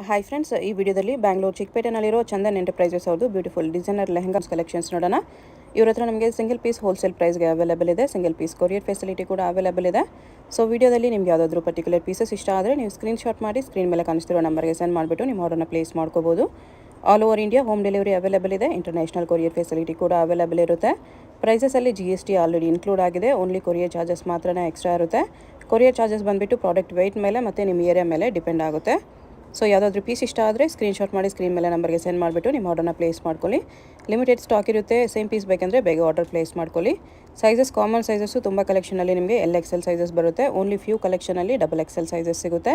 Hi friends, ಈ ವಿಡಿಯೋದಲ್ಲಿ Bangalore ಚಿಕ್ಕಪೇಟೆನಲ್ಲಿರೋ Chandan enterprises ಅವ್ರದ್ದು ಬ್ಯೂಟಿಫುಲ್ ಡಿಸೈನರ್ ಲೆಹಂಗಾಸ್ ಕಲೆಕ್ಷನ್ಸ್ ನೋಡೋಣ. ಇವ್ರ ಹತ್ರ ನಮಗೆ ಸಿಂಗಲ್ ಪೀಸ್ ಹೋಲ್ಸೇಲ್ ಪ್ರೈಸ್ಗೆ ಅವೈಲೇಬಲ್ ಇದೆ. ಸಿಂಗಲ್ ಪೀಸ್ ಕೊರಿಯರ್ ಫೆಸಿಲಿಟಿ ಕೂಡ ಅವೈಲೇಬಲ್ ಇದೆ. ಸೊ ವಿಡಿಯೋದಲ್ಲಿ ನಿಮ್ಗೆ ಯಾವುದಾದ್ರೂ ಪರ್ಟಿಕ್ಯುಲರ್ ಪೀಸಸ್ ಇಷ್ಟ ಆದರೆ ನೀವು ಸ್ಕ್ರೀನ್ಶಾಟ್ ಮಾಡಿ ಸ್ಕ್ರೀನ್ ಮೇಲೆ ಕಾಣಿಸ್ತಿರೋ ನಂಬರ್ಗೆ ಸೆಂಡ್ ಮಾಡಿಬಿಟ್ಟು ನಿಮ್ಮ ಆರ್ಡರ್ನ ಪ್ಲೇಸ್ ಮಾಡ್ಕೋಬೋದು. All over India home delivery available ಇದೆ. ಇಂಟರ್ನ್ಯಾಷನಲ್ ಕೊರಿಯರ್ ಫೆಸಿಲಿಟಿ ಕೂಡ ಅವೈಲೇಬಲ್ ಇರುತ್ತೆ. ಪ್ರೈಸಸಲ್ಲಿ GST ಆಲ್ರೆಡಿ ಇನ್ಕ್ಲೂಡ್ ಆಗಿದೆ. ಓನ್ಲಿ ಕೊರಿಯರ್ ಚಾರ್ಜಸ್ ಮಾತ್ರನೇ ಎಕ್ಸ್ಟ್ರಾ ಇರುತ್ತೆ. ಕೊರಿಯರ್ ಚಾರ್ಜಸ್ ಬಂದುಬಿಟ್ಟು ಪ್ರಾಡಕ್ಟ್ ವೆಯ್ಟ್ ಮೇಲೆ ಮತ್ತು ನಿಮ್ಮ ಏರಿಯಾ ಮೇಲೆ ಡಿಪೆಂಡ್ ಆಗುತ್ತೆ. ಸೊ ಯಾವುದಾದ್ರೂ ಪೀಸ್ ಇಷ್ಟ ಆದರೆ ಸ್ಕ್ರೀನ್ಶಾಟ್ ಮಾಡಿ ಸ್ಕ್ರೀನ್ ಮೇಲೆ ನಂಬರ್ಗೆ ಸೆಂಡ್ ಮಾಡಿಬಿಟ್ಟು ನಿಮ್ಮ ಆರ್ಡರ್ನ ಪ್ಲೇಸ್ ಮಾಡ್ಕೊಳ್ಳಿ. ಲಿಮಿಟೆಡ್ ಸ್ಟಾಕ್ ಇರುತ್ತೆ. ಸೇಮ್ ಪೀಸ್ ಬೇಕಂದರೆ ಬೇಗ ಆರ್ಡರ್ ಪ್ಲೇಸ್ ಮಾಡ್ಕೊಳ್ಳಿ. ಸೈಜಸ್ ಕಾಮನ್ ಸೈಜಸ್ಸು ತುಂಬ ಕಲೆಕ್ಷನಲ್ಲಿ ನಿಮಗೆ LXL ಸೈಜಸ್ ಬರುತ್ತೆ. ಓನ್ಲಿ ಫ್ಯೂ ಕಲೆಕ್ಷನಲ್ಲಿ XXL ಸೈಜಸ್ ಸಿಗುತ್ತೆ.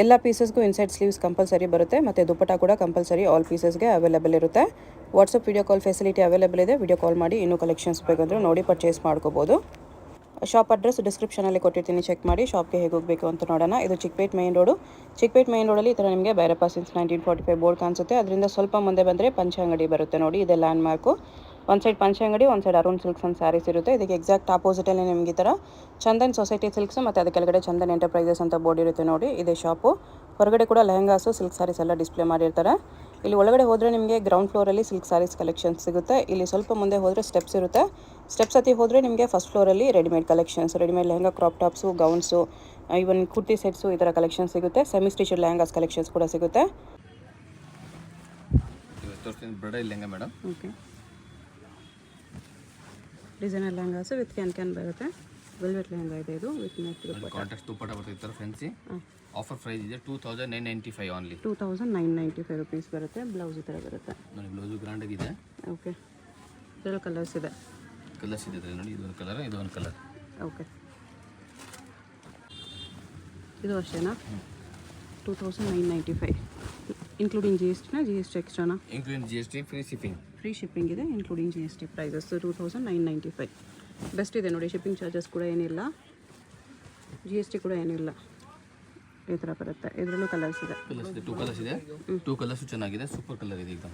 ಎಲ್ಲ ಪೀಸಸ್ಗೂ ಇನ್ಸೈಡ್ ಸ್ಲೀವ್ಸ್ ಕಂಪಲ್ಸರಿ ಬರುತ್ತೆ ಮತ್ತು ದುಪ್ಪಟ್ಟ ಕೂಡ ಕಂಪಲ್ಸರಿ ಆಲ್ ಪೀಸಸ್ಗೆ ಅವೈಲೇಬಲ್ ಇರುತ್ತೆ. WhatsApp video call facility available ಇದೆ. ವಿಡಿಯೋ ಕಾಲ್ ಮಾಡಿ ಇನ್ನೂ ಕಲೆಕ್ಷನ್ಸ್ ಬೇಕಂದ್ರೆ ನೋಡಿ ಪರ್ಚೇಸ್ ಮಾಡ್ಕೋಬೋದು. ಶಾಪ್ ಅಡ್ರೆಸ್ ಡಿಸ್ಕ್ರಿಪ್ಷನಲ್ಲಿ ಕೊಟ್ಟಿರ್ತೀನಿ, ಚೆಕ್ ಮಾಡಿ. ಶಾಪ್ಗೆ ಹೇಗೆ ಹೋಗಬೇಕು ಅಂತ ನೋಡೋಣ. ಇದು Chickpet main road. Chickpet main ರೋಡಲ್ಲಿ ಈ ಥರ ನಿಮಗೆ ಭೈರಪ್ಪ ಸಿನ್ಸ್ 1945 ಬೋರ್ಡ್ ಕಾಣಿಸುತ್ತೆ. ಅದರಿಂದ ಸ್ವಲ್ಪ ಮುಂದೆ ಬಂದರೆ ಪಂಚೆ ಅಂಗಡಿ ಬರುತ್ತೆ ನೋಡಿ. ಇದೆ ಲ್ಯಾಂಡ್ ಮಾರ್ಕು. ಒಂದು ಸೈಡ್ ಪಂಚೆ ಅಂಗಡಿ, ಒಂದು side Arun silks and saris ಇರುತ್ತೆ. ಇದಕ್ಕೆ ಎಕ್ಸಾಕ್ಟ್ ಆಪೋಸಿಟಲ್ಲಿ ನಿಮಗೆ ಈ ಥರ ಚಂದನ್ ಸೊಸೈಟಿ ಸಿಲ್ಕ್ಸ್ ಮತ್ತು ಅದರ ಕೆಳಗಡೆ ಚಂದನ್ ಎಂಟರ್ಪ್ರೈಸಸ್ ಅಂತ ಬೋರ್ಡ್ ಇರುತ್ತೆ ನೋಡಿ. ಇದೆ ಶಾಪು. ಹೊರಗಡೆ ಕೂಡ ಲೆಹಂಗಾಸು ಸಿಲ್ಕ್ ಸ್ಯಾರೀಸ್ ಎಲ್ಲ ಡಿಸ್ಪ್ಲೇ ಮಾಡಿರ್ತಾರೆ. ಇಲ್ಲಿ ಒಳಗಡೆ ಹೋದರೆ ನಿಮಗೆ ಗ್ರೌಂಡ್ ಫ್ಲೋರಲ್ಲಿ ಸಿಲ್ಕ್ ಸ್ಯಾರೀಸ್ ಕಲೆಕ್ಷನ್ಸ್ ಸಿಗುತ್ತೆ. ಇಲ್ಲಿ ಸ್ವಲ್ಪ ಮುಂದೆ ಹೋದರೆ ಸ್ಟೆಪ್ಸ್ ಇರುತ್ತೆ. ಸ್ಟೆಪ್ಸ್ ಹತ್ತಿ ಹೋದರೆ ನಿಮಗೆ ಫಸ್ಟ್ ಫ್ಲೋರಲ್ಲಿ readymade collections, readymade lehenga, crop tops, gowns, even kurti sets ಈ ಥರ ಕಲೆಕ್ಷನ್ಸ್ ಸಿಗುತ್ತೆ. ಸೆಮಿ ಸ್ಟಿಚಡ್ ಲೆಹಂಗಾಸ್ ಕಲೆಕ್ಷನ್ಸ್ ಕೂಡ ಸಿಗುತ್ತೆ. Lehenga madam. Okay, designer lehengas with can ಬರುತ್ತೆ. ವೆಲ್ವೆಟ್ ಲೆಹಂಗಾ ಇದೆ ಇದು ವಿತ್ ನೆಟ್ ಕಾಂಟ್ರಾಸ್ಟ್ ದುಪ್ಪಟ್ಟ ಬರುತ್ತೆ. ಫ್ಯಾನ್ಸಿ ಆಫರ್ ಪ್ರೈಸ್ ಇದೆ 2995 ಓನ್ಲಿ. 2995 ರುಪೀಸ್ ಬರುತ್ತೆ. ಬ್ಲೌಸ್ ಈ ಥರ ಬರುತ್ತೆ ನೋಡಿ. ಬ್ಲೌಸು ಗ್ರ್ಯಾಂಡ್ ಆಗಿದೆ. ಓಕೆ, ಇದರಲ್ಲಿ ಕಲರ್ಸ್ ಇದೆ. ನೋಡಿ, ಇದೊಂದು ಕಲರ್, ಇದೊಂದು ಕಲರ್. ಓಕೆ, ಇದು ಅಷ್ಟೇನಾ? 2995 ಇನ್ಕ್ಲೂಡಿಂಗ್ GSTನಾ? GST ಎಕ್ಸ್ಟ್ರಾನಾ? ಇನ್ಕ್ಲೂಡಿಂಗ್ GST, ಫ್ರೀ ಶಿಪ್ಪಿಂಗ್ ಇದೆ. Including GST prices 2995. ಬೆಸ್ಟ್ ಇದೆ ನೋಡಿ. ಶಿಪ್ಪಿಂಗ್ ಚಾರ್ಜಸ್ ಕೂಡ ಏನಿಲ್ಲ, GST ಕೂಡ ಏನಿಲ್ಲ. ಈ ಥರ ಬರುತ್ತೆ. ಇದರಲ್ಲೂ ಕಲರ್ಸ್ ಇದೆ. ಟೂ ಕಲರ್ಸ್ ಚೆನ್ನಾಗಿದೆ. ಸೂಪರ್ ಕಲರ್ ಇದೆ. ಈಗ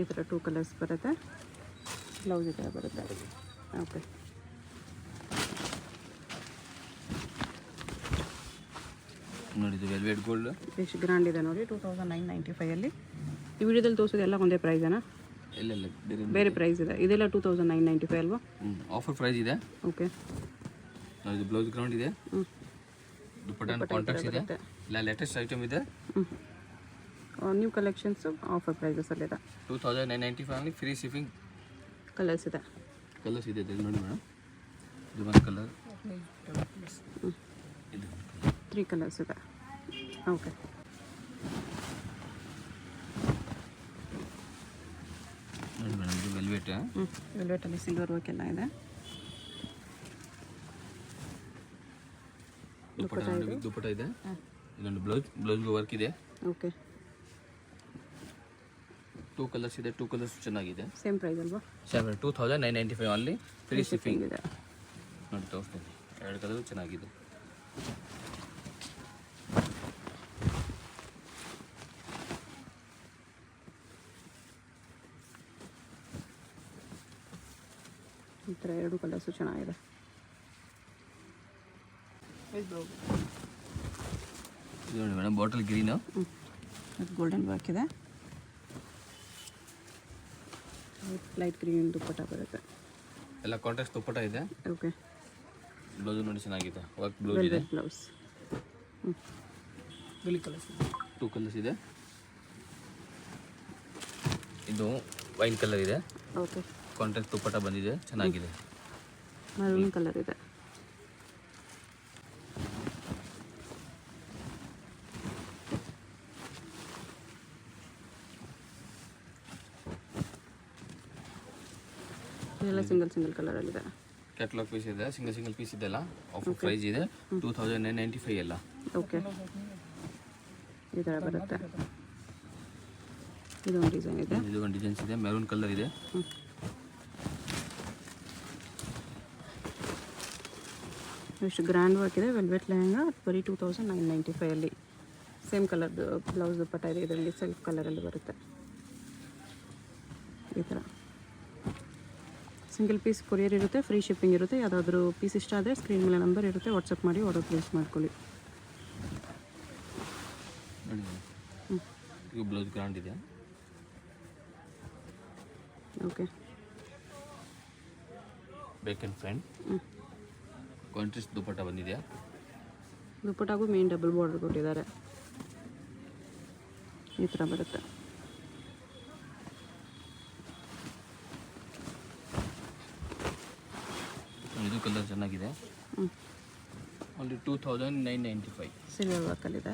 ಈ ಥರ 2 ಕಲರ್ಸ್ ಬರುತ್ತೆ. ಬ್ಲೌಸ್ ಈ ಥರ ಬರುತ್ತೆ. ಓಕೆ, ನೋಡಿ, ಇದು ವೆಲ್ವೆಟ್ ಗೋಲ್ಡ್ ಎಷ್ಟು ಗ್ರ್ಯಾಂಡ್ ಇದೆ ನೋಡಿ. 2995 ಈ ವಿಡಿಯೋದಲ್ಲಿ ತೋರಿಸೋದು ಎಲ್ಲ ಒಂದೇ ಪ್ರೈಸೇನಾ? ಇಲ್ಲ, ಬೇರೆ ಪ್ರೈಸ್ ಇದೆ. ಇದೆಲ್ಲ 2995 ಅಲ್ವಾ? ಆಫರ್ ಪ್ರೈಸ್ ಇದೆ. ಓಕೆ, ಇದು ಬ್ಲೌಸ್ ಗ್ರೌಂಡ್ ಇದೆ. ದುಪ್ಪಟ್ಟ ಕಾಂಟ್ರಾಕ್ಟ್ ಇದೆ. ಇಲ್ಲ, ಲೇಟೆಸ್ಟ್ ಐಟಮ್ ಇದೆ. ನ್ಯೂ ಕಲೆಕ್ಷನ್ಸ್ ಆಫರ್ ಪ್ರೈಸಸಲ್ಲಿದೆ. 2995 ಫ್ರೀ ಶಿಪ್ಪಿಂಗ್. ಕಲರ್ಸ್ ಇದೆ ನೋಡಿ ಮೇಡಮ್. ಇದು ಒಂದು ಕಲರ್, ಇದು 3 ಕಲರ್ಸ್ ಇದೆ. ಓಕೆ, ನೋಡಿ ಮೇಡಮ್. ಇದು ವೆಲ್ವೆಟಲ್ಲಿ ಸಿಲ್ವರ್ ವರ್ಕ್ ಎಲ್ಲ ಇದೆ. ದುಪ್ಪಟ್ಟ ಇದೆ. ಇದೊಂದು ಬ್ಲೌಸ್ ವರ್ಕ್ ಇದೆ. ಓಕೆ, 2 ಕಲರ್ಸ್ ಇದೆ. 2 ಕಲರ್ಸ್ ಚೆನ್ನಾಗಿದೆ. ಸೇಮ್ ಪ್ರೈಸ್ ಅಲ್ವಾ? 2995 ಓನ್ಲಿ. ಫ್ರೀ ಶಿಪ್ಪಿಂಗ್ ಇದೆ. ನೋಡಿ, ತೋರಿಸ್ತೀನಿ. 2 ಕಲರ್ ಚೆನ್ನಾಗಿದೆ. ಈ ಥರ 2 ಕಲರ್ಸು ಚೆನ್ನಾಗಿದೆ. ಇದು ನೋಡಿ ಮೇಡಮ್, ಬಾಟಲ್ ಗ್ರೀನು. ಅದು ಗೋಲ್ಡನ್ ವರ್ಕ್ ಇದೆ. ಲೈಟ್ ಗ್ರೀನ್ ದುಪ್ಪಟ್ಟ ಬರುತ್ತೆ. ಎಲ್ಲ ಕಾಂಟ್ರಾಸ್ಟ್ ದುಪ್ಪಟ್ಟ ಇದೆ. ಓಕೆ, ಬ್ಲೌಸ್ ನೋಡಿ ಚೆನ್ನಾಗಿದೆ. ವರ್ಕ್ ಬ್ಲೌಸ್ ಇದೆ. ಬ್ಲೌಸ್ 2 ಕಲರ್ಸ್ ಇದೆ. ಇದು ವೈನ್ ಕಲರ್ ಇದೆ. ಓಕೆ, ಕಾಂಟ್ರಾಸ್ಟ್ ದುಪ್ಪಟ್ಟ ಬಂದಿದೆ, ಚೆನ್ನಾಗಿದೆ. ಮರೂನ್ ಕಲರ್ ಇದೆ. ಇದೆಲ್ಲ ಸಿಂಗಲ್ ಕಲರಲ್ಲಿದೆ. ಕ್ಯಾಟಲಾಗ್ ಪೀಸ್ ಇದೆ. ಸಿಂಗಲ್ ಪೀಸ್ ಇದೆಲ್ಲ ಆಫರ್ ಪ್ರೈಸ್ ಇದೆ 2995 ಎಲ್ಲ. ಓಕೆ, ಈ ಥರ ಬರುತ್ತೆ. ಇದೊಂದು ಡಿಸೈನ್ ಇದೆ. ಇದೊಂದು ಡಿಸೈನ್ಸ್ ಇದೆ. ಮೆರೂನ್ ಕಲರ್ ಇದೆ. ಎಷ್ಟು ಗ್ರ್ಯಾಂಡ್ ವರ್ಕ್ ಇದೆ. ವೆಲ್ವೆಟ್ ಲೆಹಂಗಾ ಬರೀ 2995 ಸೇಮ್ ಕಲರ್ದು ಬ್ಲೌಸ್ ದುಪ್ಪಟ್ಟ ಇದೆ. ಇದರಲ್ಲಿ ಸೆಲ್ಫ್ ಕಲರಲ್ಲಿ ಬರುತ್ತೆ. ಈ ಥರ ಸಿಂಗಲ್ ಪೀಸ್ ಕೊರಿಯರ್ ಇರುತ್ತೆ, ಫ್ರೀ ಶಿಪ್ಪಿಂಗ್ ಇರುತ್ತೆ. ಯಾವುದಾದ್ರೂ ಪೀಸ್ ಇಷ್ಟ ಆದರೆ ಸ್ಕ್ರೀನ್ ಮೇಲೆ ನಂಬರ್ ಇರುತ್ತೆ, ವಾಟ್ಸಪ್ ಮಾಡಿ ಆರ್ಡರ್ ಪ್ಲೇಸ್ ಮಾಡ್ಕೊಳ್ಳಿ. ಇದು ಬ್ಲೌಸ್ ಗ್ರೌಂಡ್ ಇದೆ. Okay, back and front contrast dupatta ಬಂದಿದೆ. ದುಪ್ಪಟ್ಟಾಗೂ ಮೇನ್ ಡಬಲ್ ಬಾರ್ಡರ್ ಕೊಟ್ಟಿದ್ದಾರೆ. ಈ ಥರ ಬರುತ್ತೆ. ಇದು ಕಲರ್ ಚೆನ್ನಾಗಿದೆ. ಓನ್ಲಿ 2995. ಸಿಲ್ವರ್ ವರ್ಕಲ್ಲಿದೆ.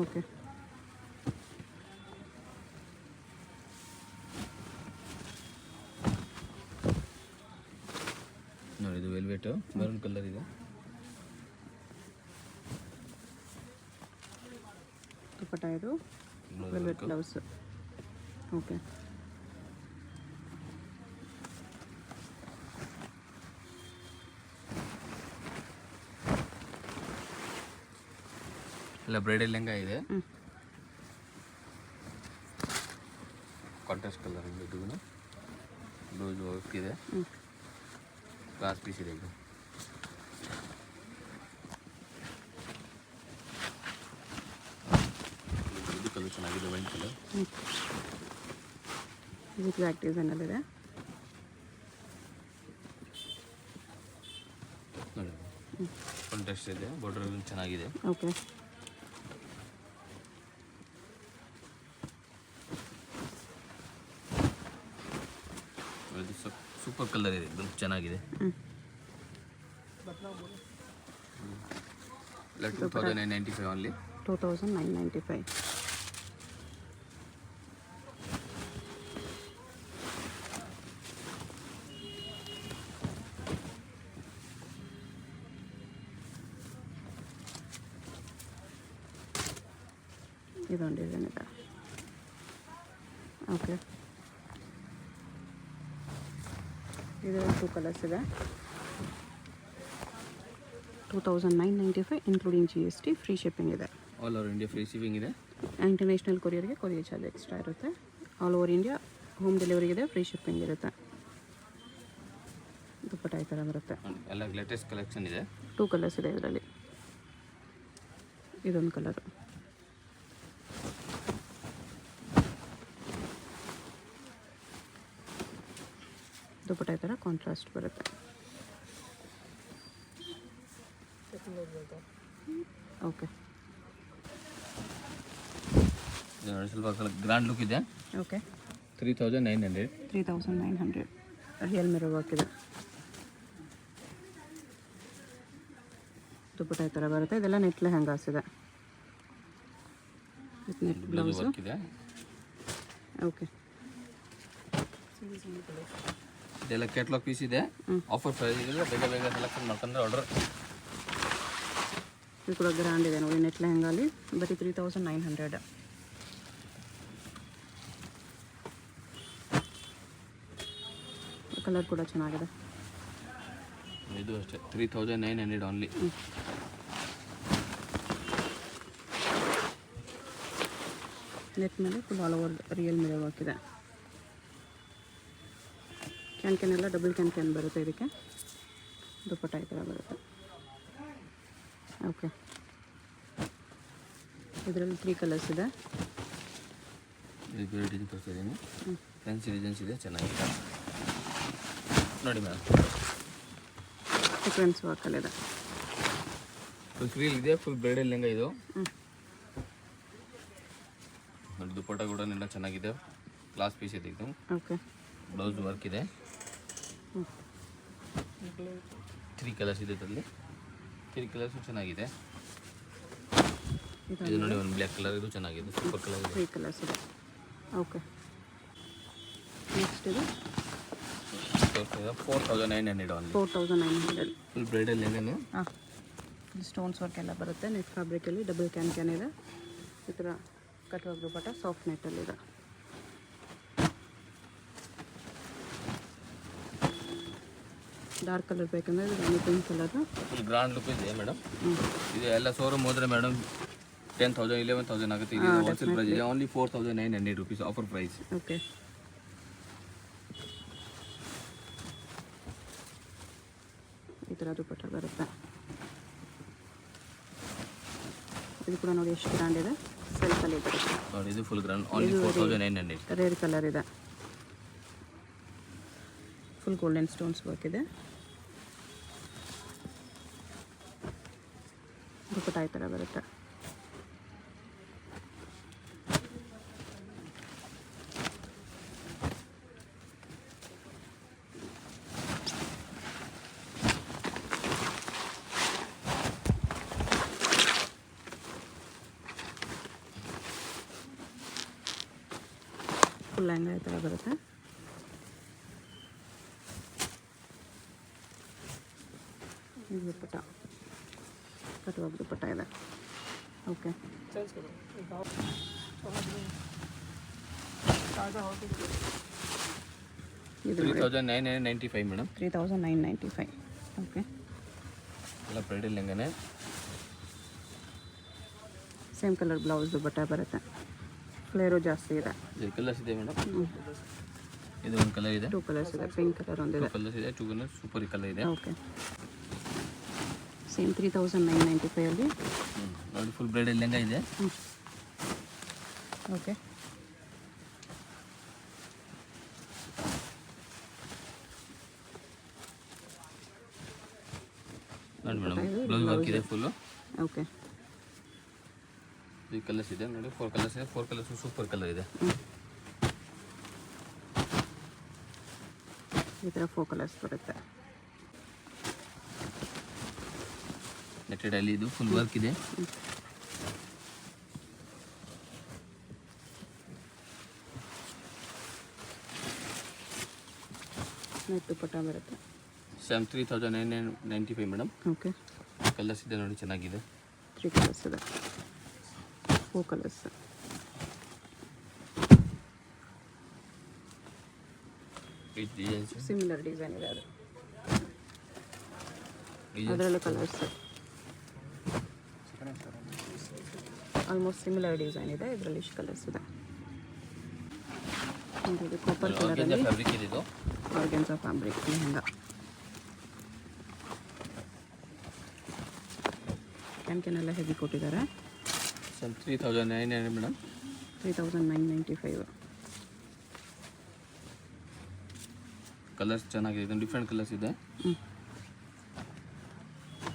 ಓಕೆ, ನೋಡಿ ಇದು ವೆಲ್ವೆಟ್ ಮರೂನ್ ಕಲರ್ ಇದೆ. ದುಪ್ಪಟ್ಟ ಇದು ವೆಲ್ವೆಟ್ ಬ್ಲೌಸ್. ಓಕೆ, ಎಲ್ಲ ಬ್ರೈಡಲ್ ಲೆಹಂಗಾ ಇದೆ. ಕಾಂಟ್ರಾಸ್ಟ್ ಕಲರ್ ಇದು ಬ್ಲೌಸ್ ವರ್ಕ್ ಇದೆ. ಕ್ಲಾಸ್ ಪೀಸ್ ಇದೆ. ಇದು ಕಲರ್ ಚೆನ್ನಾಗಿದೆ, ವೈನ್ ಕಲರ್. ಇದು ಬ್ಲ್ಯಾಕ್ ಡಿಸೈನಲ್ಲಿದೆ. ನೋಡಿ ಕಾಂಟ್ರಾಸ್ಟ್ ಇದೆ, ಬಾರ್ಡರ್ ಚೆನ್ನಾಗಿದೆ. ಓಕೆ, ಇದು ಸೂಪರ್ ಕಲರ್ ಇದೆ, ಇದು ಚೆನ್ನಾಗಿದೆ. ಇಲ್ಲ 2995 ಓನ್ಲಿ. 2995. ಇದೊಂದು ಡಿಸೈನ್ ಇದೆ. ಓಕೆ, ಇದರಲ್ಲಿ 2 ಕಲರ್ಸ್ ಇದೆ. 2995 ಇನ್ಕ್ಲೂಡಿಂಗ್ GST, ಫ್ರೀ ಶಿಪ್ಪಿಂಗ್ ಇದೆ. All over India free shipping ಇದೆ. ಇಂಟರ್ನ್ಯಾಷನಲ್ ಕೊರಿಯರ್ಗೆ ಕೊರಿಯರ್ ಚಾರ್ಜ್ ಎಕ್ಸ್ಟ್ರಾ ಇರುತ್ತೆ. All over India home delivery ಇದೆ, ಫ್ರೀ ಶಿಪ್ಪಿಂಗ್ ಇರುತ್ತೆ. ದುಪ್ಪಟ್ಟ ಈ ಥರ ಬರುತ್ತೆ. ಎಲ್ಲ ಲೇಟೆಸ್ಟ್ ಕಲೆಕ್ಷನ್ ಇದೆ. 2 ಕಲರ್ಸ್ ಇದೆ ಇದರಲ್ಲಿ. ಇದೊಂದು ಕಲರು. ದುಪ್ಪಟ್ಟ ಈ ಥರ ಕಾಂಟ್ರಾಸ್ಟ್ ಬರುತ್ತೆ. ಓಕೆ, ಸ್ವಲ್ಪ ಗ್ರ್ಯಾಂಡ್ ಲುಕ್ ಇದೆ. ಓಕೆ, 3900. 3900 ರಿಯಲ್ ಮಿರರ್ ವರ್ಕ್ ಇದೆ. ದುಪ್ಪಟ್ಟ ಈ ಥರ ಬರುತ್ತೆ. ಇದೆಲ್ಲ ನೆಟ್ ಲೆಹಂಗಾಸ್ ಇದೆ. ನೆಟ್ ಬ್ಲೌಸ್ ವರ್ಕ್ ಇದೆ. ಓಕೆ, ಇದೆಲ್ಲ ಕ್ಯಾಟ್ಲಾಗ್ ಪೀಸ್ ಇದೆ. ಆಫರ್ ಪ್ರೈಸ್ ಇದೆ, ಬೇಗ ಬೇಗ ಸೆಲೆಕ್ಷನ್ ಮಾಡ್ಕೊಂಡ್ರೆ ಆರ್ಡರ್. ಇದು ಕೂಡ ಗ್ರ್ಯಾಂಡ್ ಇದೆ ನೋಡಿ, ನೆಟ್ ಲೆಹಂಗಾಲಿ ಬರೀ 3900. ಕಲರ್ ಕೂಡ ಚೆನ್ನಾಗಿದೆ. ಇದು ಅಷ್ಟೇ 3900 ಓನ್ಲಿ. ನೆಟ್ ಮೇಲೆ full all over real mirror work ಇದೆ. ಕ್ಯಾನ್ ಎಲ್ಲ ಡಬಲ್ ಕ್ಯಾನ್ ಬರುತ್ತೆ ಇದಕ್ಕೆ. ದುಪ್ಪಟ್ಟ ಈ ಥರ ಬರುತ್ತೆ. ಓಕೆ, ಇದರಲ್ಲಿ 3 ಕಲರ್ಸ್ ಇದೆ. ಇದು ಬೇರೆ ಡಿಸೈನ್ ತೋರಿಸ್ತಿದ್ದೀನಿ. ಫ್ಯಾನ್ಸಿ ಡಿಸೈನ್ಸ್ ಇದೆ, ಚೆನ್ನಾಗಿದೆ ನೋಡಿ ಮ್ಯಾಮ್. ಸೀಕ್ವೆನ್ಸ್ ವರ್ಕಲ್ಲಿದೆ. ಫುಲ್ ಫ್ರೀಲ್ ಇದೆ, ಫುಲ್ ಬ್ರೈಡಲ್ ಲೆಹಂಗಾ ಇದು. ನೋಡಿ ದುಪ್ಪಟ್ಟ ಕೂಡ ಎಲ್ಲ ಚೆನ್ನಾಗಿದೆ, ಕ್ಲಾಸ್ ಪೀಸ್ ಇದೆ ಇದು. ಓಕೆ, ಬ್ಲೌಸ್ ವರ್ಕ್ ಇದೆ. 3 ಕಲರ್ಸ್ ಇದೆ ಇದರಲ್ಲಿ. 3 ಕಲರ್ಸು ಚೆನ್ನಾಗಿದೆ. ಇದು ನೋಡಿ ಒಂದು ಬ್ಲ್ಯಾಕ್ ಕಲರ್, ಇದು ಚೆನ್ನಾಗಿದೆ, ಸೂಪರ್ ಕಲರ್ ಇದೆ. 3 ಕಲರ್ಸ್ ಇದೆ. ಓಕೆ, ನೆಕ್ಸ್ಟ್ ಇದು 4900 ಓನ್ಲಿ. 4900 full bridal ಲೆಹಂಗಾನೆ. ಹಾಂ, ಸ್ಟೋನ್ಸ್ ವರ್ಕ್ ಎಲ್ಲ ಬರುತ್ತೆ. ನೆಟ್ ಫ್ಯಾಬ್ರಿಕಲ್ಲಿ ಡಬಲ್ ಕ್ಯಾನ್ ಇದೆ. ಈ ಥರ ಕಟ್ವರ್ಕ್ ದುಪ್ಪಟ್ಟ ಸಾಫ್ಟ್ ನೆಟ್ಟಲ್ಲಿದೆ. ಡಾರ್ಕ್ ಕಲರ್ ಬೇಕಂದ್ರೆ ಇದು pink colour. Full grand look ಇದೆ ಮೇಡಮ್. ಇದು ಎಲ್ಲ ಶೋರೂಮ್ ಹೋದರೆ ಮೇಡಮ್ 10,000 11,000 ಆಗುತ್ತೆ. ಇದು ಹೋಲ್ಸೇಲ್ ಪ್ರೈಸ್ ಇದೆ, only 4900 rupees offer price. Okay, ಈ ಥರ ದುಪ್ಪಟ್ಟ ಬರುತ್ತೆ. ಇದು ಕೂಡ ನೋಡಿ ಎಷ್ಟು ಗ್ರ್ಯಾಂಡ್ ಇದೆ, ಸೆಲ್ಫಲ್ಲಿ ಬರುತ್ತೆ. ನೋಡಿ ಇದು full grand, only 4900. Rare colour ಇದೆ, ಫುಲ್ ಗೋಲ್ಡನ್ ಸ್ಟೋನ್ಸ್ ವರ್ಕ್ ಇದೆ. ದುಪ್ಪಟ್ಟ ಈ ಥರ ಬರುತ್ತೆ. ಫುಲ್ ಲೆಹಂಗಾ ಈ ಥರ ಬರುತ್ತೆ. ಇದು ದುಪ್ಪಟ್ಟ, ಕಟ್ಟುವಾಗ ದುಪ್ಪಟ್ಟ ಇದೆ. ಓಕೆ, ಇದು 3995 ಮೇಡಮ್. 3995. ಓಕೆ, ಎಲ್ಲ ಬ್ರೈಡಲ್ ಲೆಹಂಗಾನೆ. ಸೇಮ್ ಕಲರ್ ಬ್ಲೌಸ್ ದುಪ್ಪಟ್ಟ ಬರುತ್ತೆ. ಫ್ಲೇರು ಜಾಸ್ತಿ ಇದೆ. ಇದು ಕಲರ್ಸ್ ಇದೆ ಮೇಡಮ್. ಇದು ಒಂದು ಕಲರ್ ಇದೆ, 2 ಕಲರ್ಸ್ ಇದೆ, ಪಿಂಕ್ ಕಲರ್ ಒಂದಿದೆ, 2 ಕಲರ್ಸ್ ಇದೆ, 2 ಕಲರ್ ಸೂಪರ್ ಕಲರ್ ಇದೆ. ಓಕೆ, ಸೇಮ್ 3995 ಅಲ್ಲಿ. ನೋಡಿ ಫುಲ್ ಬ್ರೈಡಲ್ ಲೆಹಂಗಾ ಇದೆ. ಓಕೆ, ನೋಡಿ ಮೇಡಮ್ ಬ್ಲೌಸ್ ವರ್ಕ್ ಇದೆ ಫುಲ್ಲು. ಓಕೆ, ಈ ಕಲರ್ಸ್ ಇದೆ ನೋಡಿ, 4 ಕಲರ್ಸ್ ಇದೆ, 4 ಕಲರ್ಸ್ ಸೂಪರ್ ಕಲರ್ ಇದೆ. ಈ ಥರ 4 ಕಲರ್ಸ್ ಬರುತ್ತೆ. ನೆಟ್ಟೆಡ್ ಅಲ್ಲಿ ಇದು ಫುಲ್ ವರ್ಕ್ ಇದೆ. ನೆಟ್ ದುಪ್ಪಟ್ಟ ಬರುತ್ತೆ. Same 3995 madam. ಓಕೆ, ಕಲರ್ಸ್ ಇದೆ ನೋಡಿ, ಚೆನ್ನಾಗಿದೆ. 3 ಕಲರ್ಸ್ ಇದೆ, 4 ಕಲರ್ಸ್. ಸಿಮಿಲರ್ ಡಿಸೈನ್ ಇದೆ, ಅದು ಅದರಲ್ಲೂ ಕಲರ್ಸ್ ಆಲ್ಮೋಸ್ಟ್ ಸಿಮಿಲರ್ ಡಿಸೈನ್ ಇದೆ. ಇದರಲ್ಲಿ ಇಷ್ಟು ಕಲರ್ಸ್ ಇದೆ. ಇದು ಕಾಪರ್ ಕಲರಲ್ಲಿ ಫ್ಯಾಬ್ರಿಕ್ ಇದೆ, ಇದು ಆರ್ಗೆನ್ಸಾ ಫ್ಯಾಬ್ರಿಕ್ ಲೆಹಂಗಾ. ಕ್ಯಾನ್ಕೆನೆಲ್ಲ ಹೆವಿ ಕೊಟ್ಟಿದ್ದಾರೆ. Same 3995 madam. 3995. ಕಲರ್ಸ್ ಚೆನ್ನಾಗಿದೆ, ಇದು ಡಿಫ್ರೆಂಟ್ ಕಲರ್ಸ್ ಇದೆ.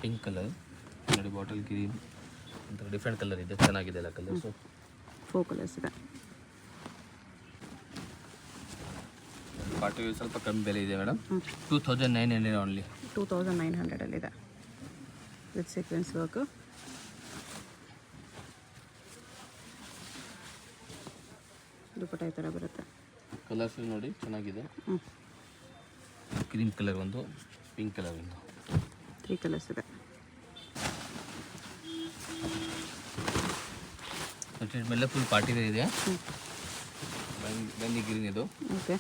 ಪಿಂಕ್ ಕಲರ್ ನೋಡಿ, ಬಾಟಲ್ ಗ್ರೀನ್ ಅಂತ ಡಿಫ್ರೆಂಟ್ ಕಲರ್ ಇದೆ, ಚೆನ್ನಾಗಿದೆ ಎಲ್ಲ ಕಲರ್ಸು. 4 ಕಲರ್ಸ್ ಇದೆ. ಪಾರ್ಟಿ ಸ್ವಲ್ಪ ಕಮ್ಮಿ ಬೆಲೆ ಇದೆ ಮೇಡಮ್. 2900 ಓನ್ಲಿ. 2900 ಅಲ್ಲಿದೆ ವಿತ್ ಸೀಕ್ವೆನ್ಸ್ ವರ್ಕ್. ದುಪ್ಪಟ್ಟ ಈ ಥರ ಬರುತ್ತೆ. ಕಲರ್ಸ್ ನೋಡಿ ಚೆನ್ನಾಗಿದೆ. ಕ್ರೀಮ್ ಕಲರ್ ಒಂದು, ಪಿಂಕ್ ಕಲರ್ ಒಂದು, 3 ಕಲರ್ಸ್ ಇದೆ. ಮೇಲೆ ಫುಲ್ ಪಾರ್ಟಿ ವೇರ್ ಇದೆ. ಬೆನ್ನಿ ಗ್ರೀನ್ ಇದು. ಓಕೆ,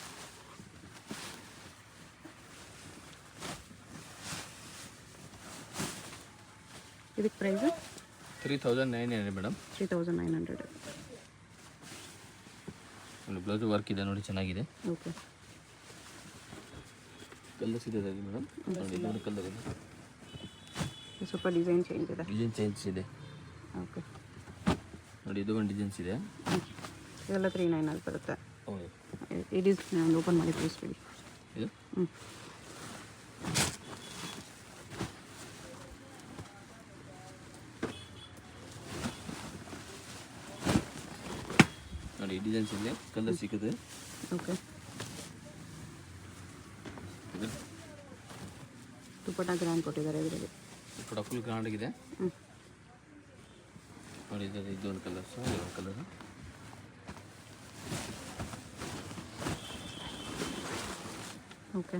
ಇದಕ್ಕೆ ಪ್ರೈಸು 3900 ಮೇಡಮ್. 3900. ಒಂದು ಬ್ಲೌಸ್ ವರ್ಕ್ ಇದೆ ನೋಡಿ, ಚೆನ್ನಾಗಿದೆ. ಓಕೆ, ಕಲರ್ಸ್ ಇದೆ ಮೇಡಮ್. ನೋಡಿ ಇದೊಂದು ಕಲರ್ ಇದೆ, ಸ್ವಲ್ಪ ಡಿಸೈನ್ ಚೇಂಜ್ ಇದೆ. ಡಿಸೈನ್ ಚೇಂಜ್ ಇದೆ. ಓಕೆ, ನೋಡಿ ಇದು ಒಂದು ಡಿಸೈನ್ಸ್ ಇದೆ. ಇದೆಲ್ಲ 3900 ಬರುತ್ತೆ. ಹೌದು, ಈ ಡಿಸೈನ್ ಒಂದು ಓಪನ್ ಮಾಡಿ ತೋರಿಸ್ಬಿಡಿ. ಇದು ನೋಡಿ, ಈ ಡಿಸೈನ್ಸ್ ಇದೆ, ಕಲರ್ ಸಿಗುತ್ತೆ. ಓಕೆ, ದುಪ್ಪಟ್ಟ ಗ್ರ್ಯಾಂಡ್ ಕೊಟ್ಟಿದ್ದಾರೆ ಇದರಲ್ಲಿ. ಕೂಡ ಫುಲ್ ಗ್ರ್ಯಾಂಡ್ ಆಗಿದೆ ನೋಡಿ. ಇದೊಂದು ಕಲರ್ಸು, ಇದೊಂದು ಕಲರು. ಓಕೆ,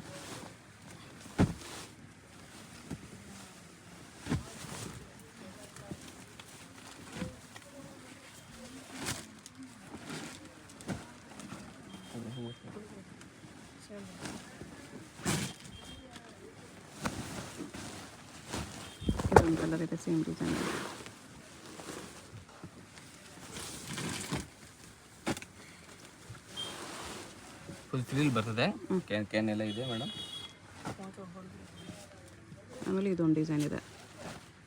ಇದೊಂದು ಕಲರ್ ಇದೆ, ಸೇಮ್ ಡಿಸೈನ್. ಫುಲ್ ಫ್ರೀಲ್ ಬರ್ತದೆ. ಕ್ಯಾನ್ ಎಲ್ಲ ಇದೆ ಮೇಡಮ್. ಆಮೇಲೆ ಇದೊಂದು ಡಿಸೈನ್ ಇದೆ,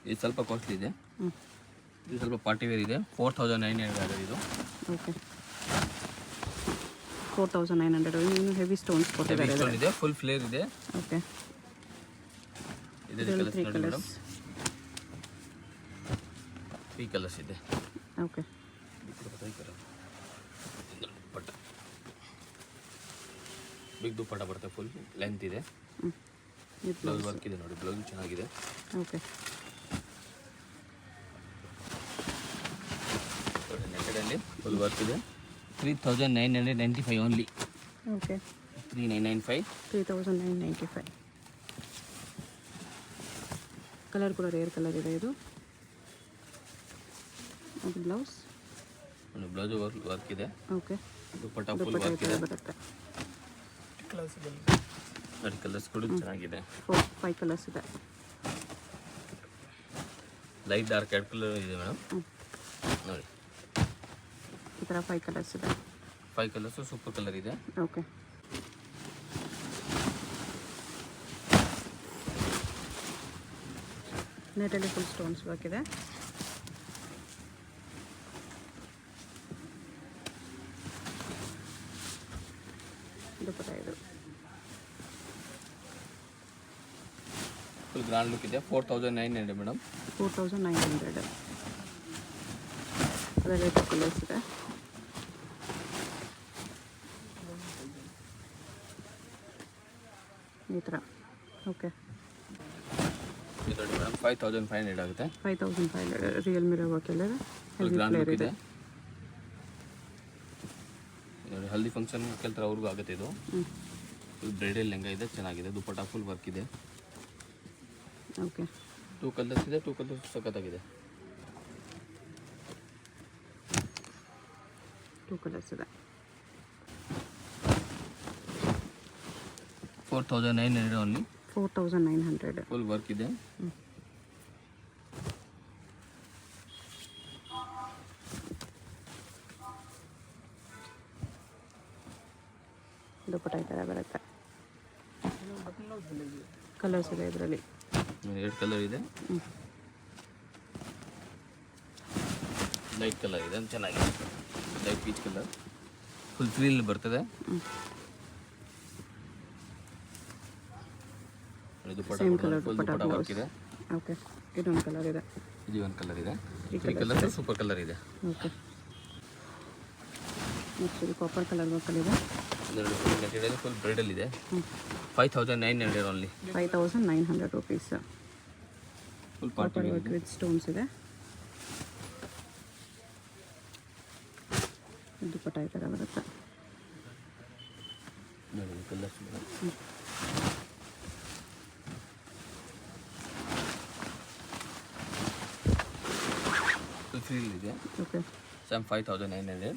ಇದು ಸ್ವಲ್ಪ ಕಾಸ್ಟ್ಲಿ ಇದೆ. ಇದು ಸ್ವಲ್ಪ ಪಾರ್ಟಿ ವೇರ್ ಇದೆ 4900 ಆಗಿದೆ ಇದು. ಓಕೆ 4900. ಇನ್ನು ಹೆವಿ ಸ್ಟೋನ್ಸ್ ಕೊಟ್ಟಿದ್ದಾರೆ. ಹೆವಿ ಸ್ಟೋನ್ ಇದೆ, ಫುಲ್ ಫ್ಲೇರ್ ಇದೆ. ಓಕೆ ಇದರಲ್ಲಿ ಕಲರ್ಸ್ ನೋಡಿ ಮೇಡಮ್, 3 ಕಲರ್ಸ್ ಇದೆ. ಓಕೆ ದುಪ್ಪಟ್ಟ ಬಿಗ್ ದುಪ್ಪಟ್ಟ ಬರುತ್ತೆ, ಫುಲ್ ಲೆಂತ್ ಇದೆ. ಬ್ಲೌಸ್ ವರ್ಕ್ ಇದೆ ನೋಡಿ, ಬ್ಲೌಸ್ ಚೆನ್ನಾಗಿದೆ. ಓಕೆ ನೆಟ್ಟಲ್ಲಿ ಫುಲ್ ವರ್ಕ್ ಇದೆ. 3995 ಓನ್ಲಿ. ಓಕೆ 3995. 3995. ಕಲರ್ ಕೂಡ ರೇರ್ ಕಲರ್ ಇದೆ ಇದು. ಅದು ಬ್ಲೌಸ್ ವರ್ಕ್ ಇದೆ. ಓಕೆ ದುಪ್ಪಟ್ಟ ಫುಲ್ ವರ್ಕ್ ಇದೆ. ಬರುತ್ತೆ. ನೋಡಿ ಕಲರ್ಸ್ ಕೂಡ ಚೆನ್ನಾಗಿದೆ. 5 ಕಲರ್ಸ್ ಇದೆ. ಲೈಟ್ ಡಾರ್ಕ್ ರೆಡ್ ಕಲರ್ ಇದೆ ಮೇಡಮ್. ನೋಡಿ ಈ ಥರ 5 ಕಲರ್ಸ್ ಇದೆ. 5 ಕಲರ್ಸು ಸೂಪರ್ ಕಲರ್ ಇದೆ. ಓಕೆ ನೆಟಲ್ಲಿ ಫುಲ್ ಸ್ಟೋನ್ಸ್ ವರ್ಕ್ ಇದೆ. ದುಪ್ಪಟ್ಟ ಇದು ಫುಲ್ ಗ್ರ್ಯಾಂಡ್ ಲುಕ್ ಇದೆ. 4900 ಮೇಡಮ್. 4900. ಅದರಲ್ಲಿ 2 ಕಲರ್ಸ್ ಇದೆ. ಈ ಥರ. ಓಕೆ ಇದು ನೋಡಿ ಮೇಡಮ್ 5500 ಆಗುತ್ತೆ. 5500 ರಿಯಲ್ ಮಿರರ್ ವರ್ಕ್ ಎಲ್ಲ ಇದೆ. ಫುಲ್ ಗ್ರ್ಯಾಂಡ್ ಲುಕ್ ಇದೆ. ನೋಡಿ ಹಲ್ದಿ ಫಂಕ್ಷನ್ ಕೇಳ್ತಾರೆ ಅವ್ರಿಗೂ ಆಗುತ್ತೆ ಇದು. ಫುಲ್ ಬ್ರೈಡಲ್ ಲೆಹಂಗಾ ಇದೆ, ಚೆನ್ನಾಗಿದೆ. ದುಪ್ಪಟ್ಟ ಫುಲ್ ವರ್ಕ್ ಇದೆ. ಓಕೆ 2 ಕಲರ್ಸ್ ಇದೆ. 2 ಕಲರ್ಸ್ ಸಖತ್ತಾಗಿದೆ. 2 ಕಲರ್ಸ್ ಇದೆ. 4900 ಓನ್ಲಿ. 4900. ಫುಲ್ ವರ್ಕ್ ಇದೆ. ದುಪ್ಪಟ್ಟ ಈ ಥರ ಬರುತ್ತೆ. ಕಲರ್ಸ್ ಇದೆ ಇದರಲ್ಲಿ. 2 ಕಲರ್ ಇದೆ. ಲೈಟ್ ಕಲರ್ ಇದೆ, ಚೆನ್ನಾಗಿದೆ. Light peach colour full frill ಬರ್ತದೆ. Same colour full dupatta dupatta work ಇದೆ. ಓಕೆ ಇದೊಂದು ಕಲರ್ ಇದೆ. ಇದು ಒಂದು ಕಲರ್ ಇದೆ. 3 ಕಲರ್ಸ್ ಸೂಪರ್ ಕಲರ್ ಇದೆ. ಓಕೆ ನೆಕ್ಸ್ಟ್ ಇದು ಕಾಪರ್ ಕಲರ್ ವರ್ಕಲ್ಲಿದೆ. ಮೆಟೀರಿಯಲ್ ಫುಲ್ ಬ್ರೈಡಲ್ ಇದೆ. 5900 only. 5900 rupees. Full party copper work with stones ಇದೆ. ದುಪ್ಪಟ್ಟ ಈ ಥರ ಬರುತ್ತೆ. ನೋಡಿ ಕಲರ್ಸ್ ಫುಲ್ ಫ್ರೀಲ್ ಇದೆ. ಓಕೆ 5900.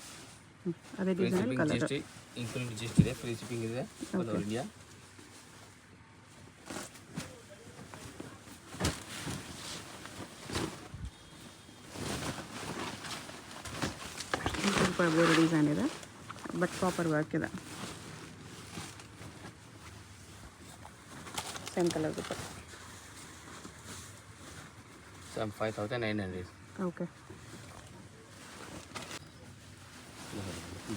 ಅದೇ ಡಿಸೈನ್ ಕಲರ್. ಇನ್ಕ್ಲೂಡಿಂಗ್ GST ಇದೆ. ಫ್ರೀ ಶಿಪ್ಪಿಂಗ್ ಇದೆ ಆಲ್ ಓವರ್ ಇಂಡಿಯಾ. ಸ್ವಲ್ಪ ಬೇರೆ ಡಿಸೈನ್ ಇದೆ ಬಟ್ ಕಾಪರ್ ವರ್ಕ್ ಇದೆ. ಸೇಮ್ ಕಲರ್ ದುಪ್ಪಟ್ಟ. 5900. ಓಕೆ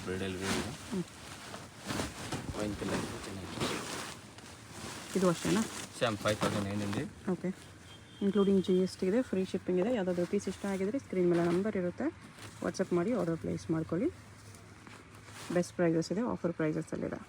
ಬ್ರೈಡಲ್ ವೇರ್ ಇದೆ. ವೈನ್ ಕಲರ್ ಚೆನ್ನಾಗಿದೆ. ಇದು ಅಷ್ಟೇನಾ? 5900. ಓಕೆ ಇನ್ಕ್ಲೂಡಿಂಗ್ GST ಇದೆ. ಫ್ರೀ ಶಿಪ್ಪಿಂಗ್ ಇದೆ. ಯಾವುದಾದ್ರು ಪೀಸ್ ಇಷ್ಟ ಆಗಿದರೆ ಸ್ಕ್ರೀನ್ ಮೇಲೆ ನಂಬರ್ ಇರುತ್ತೆ, ವಾಟ್ಸಪ್ ಮಾಡಿ ಆರ್ಡರ್ ಪ್ಲೇಸ್ ಮಾಡ್ಕೊಳ್ಳಿ. ಬೆಸ್ಟ್ ಪ್ರೈಸಸ್ ಇದೆ, ಆಫರ್ ಪ್ರೈಸಸಲ್ಲಿದೆ.